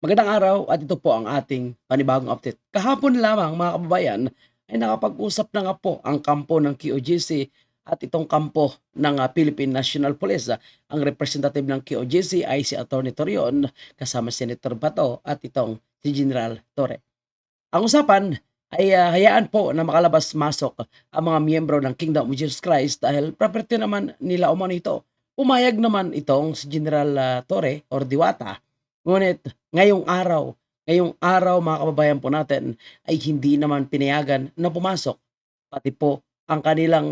Magandang araw at ito po ang ating panibagong update. Kahapon lamang mga kababayan ay nakapag-usap na nga po ang kampo ng QOGC at itong kampo ng Philippine National Police. Ang representative ng QOGC ay si Atty. Torion kasama si Senator Bato at itong si General Torre. Ang usapan ay hayaan po na makalabas-masok ang mga miyembro ng Kingdom of Jesus Christ dahil property naman nila umano ito. Pumayag naman itong si General Torre or Diwata. Ngunit ngayong araw mga kababayan po natin ay hindi naman pinayagan na pumasok pati po ang kanilang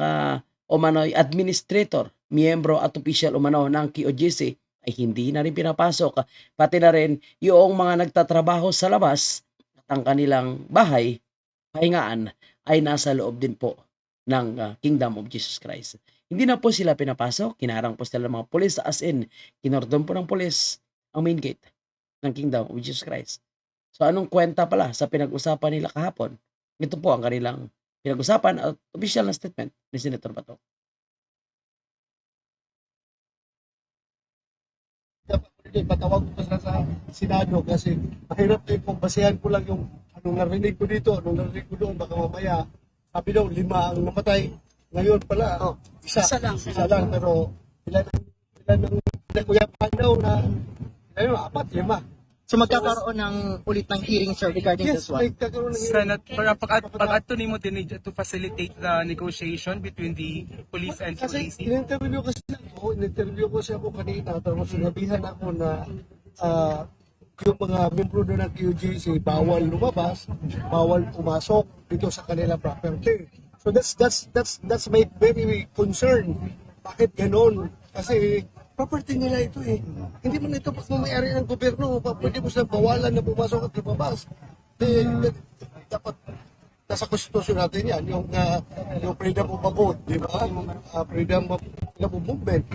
umano'y administrator, miyembro at opisyal umano ng QOGC ay hindi na rin pinapasok. Pati na rin yung mga nagtatrabaho sa labas at ang kanilang bahay, pahingaan ay nasa loob din po ng Kingdom of Jesus Christ. Hindi na po sila pinapasok, kinarang po sila ng mga pulis as in, kinordon po ng pulis ang main gate ng Kingdom of Jesus Christ. So anong kwenta pala sa pinag-usapan nila kahapon? Ito po ang kanilang pinag-usapan at official na statement ni Senator Bato. Dapat patawag ko pa sa Senado kasi mahirap din kung basehan ko lang yung anong narinig ko dito, anong narinig ko doon, baka mamaya sabi daw 5 ang namatay. Ngayon pala, isa lang, pero ilan ang nakuyapan daw na ayun, 4, 5. So magkakaroon ng ulit ng hearing, sir, regarding Yes, this one? nagkakaroon ng Senate, para pag-ato nimo din to facilitate the negotiation between the police and kasi QAC. in-interview ko siya po kanina, tapos sinabihan ako na yung mga membro doon ng QGC bawal lumabas, bawal pumasok dito sa kanilang property. So that's my very concern. Bakit ganon? Kasi property nila ito eh. Hindi man ito pagmamayari ng gobyerno, pwede mo silang bawalan na pumasok at lumabas. Dapat nasa konstitusyon natin yan, yung freedom of vote, di ba? Freedom of movement.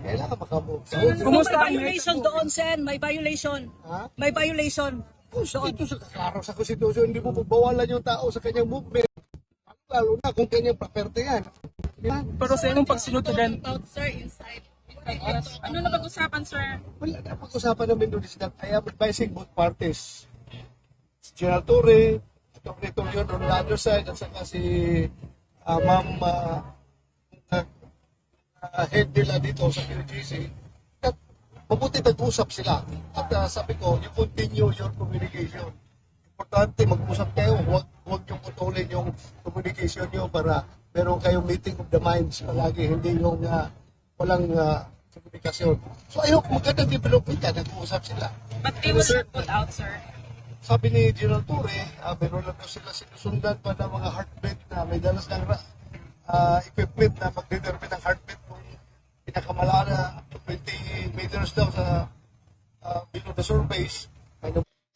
Kailangan makabote. Kumusta May ang violation doon, Sen. May violation. Ha? May violation. Ito sa klaro sa konstitusyon, hindi mo pagbawalan yung tao sa kanyang movement. Lalo na kung kanyang property yan. Yan. Pero sa imong pagsinutugan, About, sir, inside. Ano na pag-usapan, sir? Wala na pag-usapan namin doon is that I am advising both parties. Si General Torre, Atty. Torion on the other side, at saka si Ma'am head nila dito sa QGC. At mabuti nag-usap sila. At sabi ko, you continue your communication. Importante mag-usap kayo, huwag yung putulin yung communication nyo para meron kayong meeting of the minds palagi, hindi yung walang komunikasyon. So I hope magandang development yan, nag-uusap sila. But they will not put out, sir. Sabi ni General Torre, meron na daw sila sinusundan pa ng mga heartbeat na may dalas ng equipment na mag-determine ng heartbeat kung pinakamalala up to 20 meters daw sa below the surface.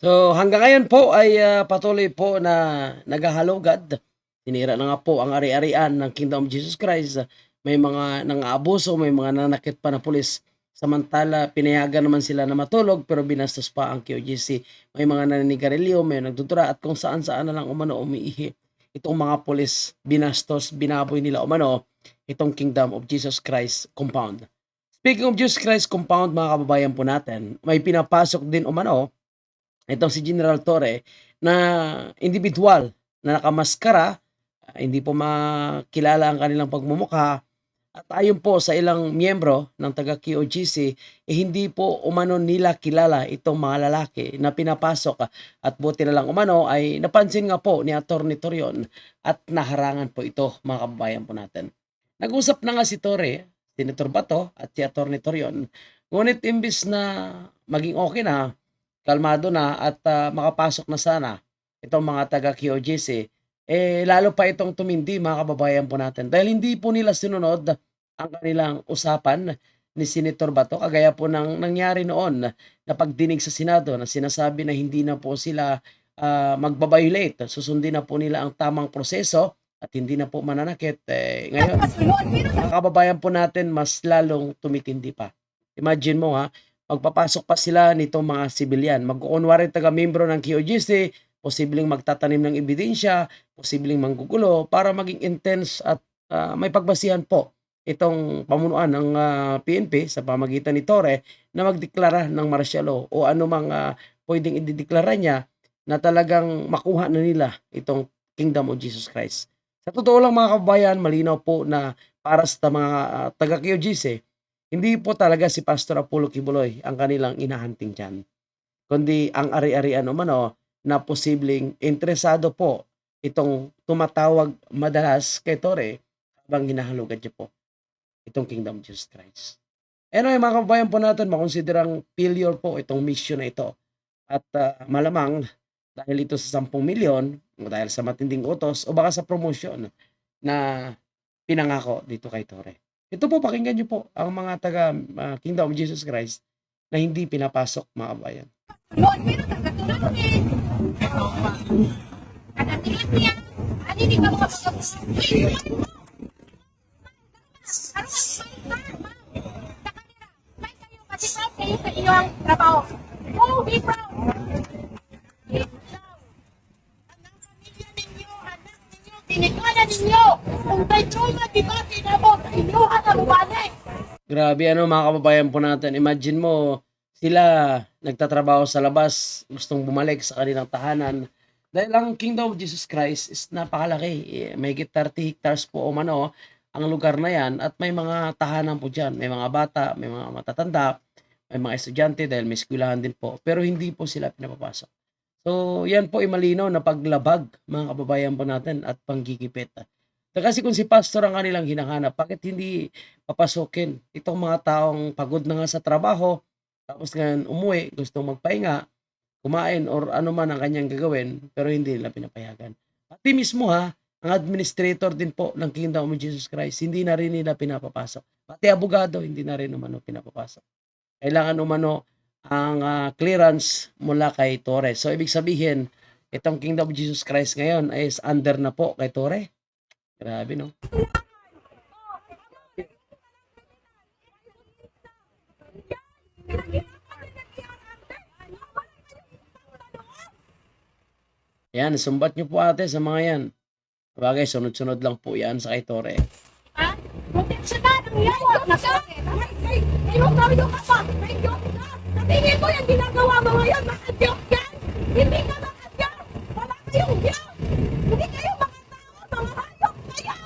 So hanggang ngayon po ay patuloy po na naghahalugad. Tinira na nga po ang ari-arian ng Kingdom of Jesus Christ. May mga nang-aabuso, may mga nanakit pa na pulis. Samantala, pinayagan naman sila na matulog pero binastos pa ang QGC. May mga naninigarilyo, may nagdudura at kung saan-saan na lang umano umiihi. Itong mga pulis, binastos, binaboy nila umano itong Kingdom of Jesus Christ compound. Speaking of Jesus Christ compound, mga kababayan po natin, may pinapasok din umano itong si General Torre na individual na nakamaskara, hindi po makilala ang kanilang pagmumukha. At ayon po sa ilang miyembro ng taga-QOGC, hindi po umano nila kilala itong mga lalaki na pinapasok at buti na lang umano ay napansin nga po ni Atty. Torion at naharangan po ito mga kababayan po natin. Nag-usap na nga si Torre, Senator Bato at si Atty. Torion, ngunit imbis na maging okay na, kalmado na at makapasok na sana itong mga taga-QOGC, lalo pa itong tumindi mga kababayan po natin dahil hindi po nila sinunod ang kanilang usapan ni Senator Bato kagaya po ng nangyari noon na pagdinig sa Senado na sinasabi na hindi na po sila magbabiolate, susundin na po nila ang tamang proseso at hindi na po mananakit. Ngayon, mga kababayan po natin mas lalong tumitindi pa. Imagine mo magpapasok pa sila nitong mga sibilyan, magkukunwari taga-membro ng QOGC, posibleng magtatanim ng ebidensya, posibleng manggugulo para maging intense at may pagbasihan po itong pamunuan ng PNP sa pamagitan ni Torre na magdeklara ng martial law o anumang pwedeng idideklara niya na talagang makuha na nila itong Kingdom of Jesus Christ. Sa totoo lang mga kababayan, malinaw po na para sa mga taga QGC, hindi po talaga si Pastor Apollo Kibuloy ang kanilang inahunting dyan, kundi ang ari-arian umano na posibleng interesado po itong tumatawag madalas kay Torre habang hinahalugan niya po itong Kingdom of Jesus Christ. Anyway, mga kababayan po natin, makonsiderang failure po itong mission na ito. At malamang dahil ito sa 10 milyon o dahil sa matinding utos o baka sa promotion na pinangako dito kay Torre. Ito po, pakinggan niyo po ang mga taga Kingdom of Jesus Christ na hindi pinapasok, mga kababayan. Lord, meron kang katulad eh. Kada tilit niya, ano hindi ka mga may kayo kasi proud kayo sa iyong trabaho. Oh, be proud. Be proud. Ang pamilya ninyo, anak ninyo, tinikala ninyo. Kung may trauma, di ba, tinabot, inyuhan ang ubalik. Grabe mga kababayan po natin. Imagine mo, sila nagtatrabaho sa labas, gustong bumalik sa kanilang tahanan. Dahil ang Kingdom of Jesus Christ is napakalaki. May 30 hectares po o mano ang lugar na yan at may mga tahanan po dyan. May mga bata, may mga matatanda, may mga estudyante dahil may eskwelahan din po. Pero hindi po sila pinapapasok. So yan po ay malinaw na paglabag mga kababayan po natin at panggigipit. Kasi kung si pastor ang kanilang hinahanap, bakit hindi papasukin itong mga taong pagod na nga sa trabaho, tapos ngayon umuwi, gustong magpahinga, kumain or ano man ang kanyang gagawin, pero hindi nila pinapayagan. Pati mismo ang administrator din po ng Kingdom of Jesus Christ, hindi na rin nila pinapapasok. Pati abogado, hindi na rin umano pinapapasok. Kailangan umano ang clearance mula kay Torre. So ibig sabihin, itong Kingdom of Jesus Christ ngayon ay under na po kay Torre. Grabe, no? Yan, sumbat nyo po ate sa mga yan. Bagay, sunod-sunod lang po yan sa kay Torre. Ha? Proteksyonan ang yawa na sa akin. Ay, inutaryo ka pa. May Diyos ka. Natingin mo yung ginagawa mo ngayon. Maka-Diyos yan. Hindi ka maka-Diyos. Wala kayong Diyos. Hindi kayo mga tao. Mga hayop kayo.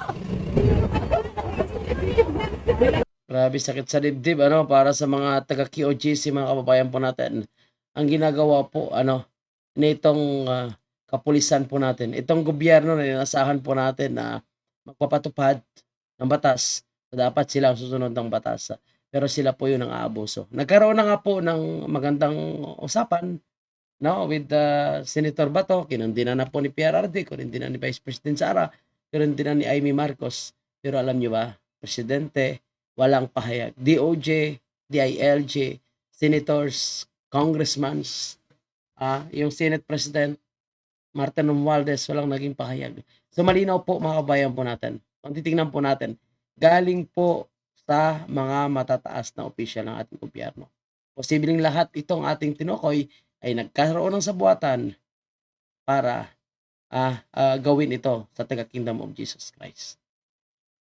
Grabe, sakit sa dibdib, para sa mga taga-QOGC, mga kababayan po natin. Ang ginagawa po, nitong kapulisan po natin, itong gobyerno na inasahan po natin na magpapatupad ng batas, dapat sila ang susunod ng batas. Pero sila po yun ang aabuso. Nagkaroon na nga po ng magandang usapan, with Senator Bato, kinundinan na po ni PRRD, kinundinan ni Vice President Sara, kinundinan ni Amy Marcos. Pero alam nyo ba, Presidente, walang pahayag. DOJ, DILG, Senators, Congressmen, yung Senate President, Martin Romualdez, walang naging pahayag. So malinaw po mga kabayan po natin. Kung titingnan po natin, galing po sa mga matataas na opisyal ng ating gobyerno. Posibleng lahat itong ating tinukoy ay nagkaroon ng sabuatan para gawin ito sa taga-Kingdom of Jesus Christ.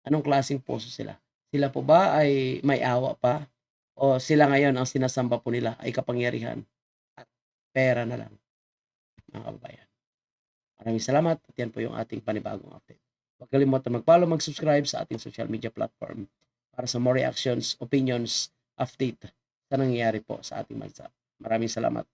Anong klaseng puso sila? Sila po ba ay may awa pa? O sila ngayon ang sinasamba po nila ay kapangyarihan at pera na lang, mga kababayan? Maraming salamat at yan po yung ating panibagong update. Huwag kalimutan mag-follow, mag-subscribe sa ating social media platform para sa more reactions, opinions, update sa nangyayari po sa ating bansa. Maraming salamat.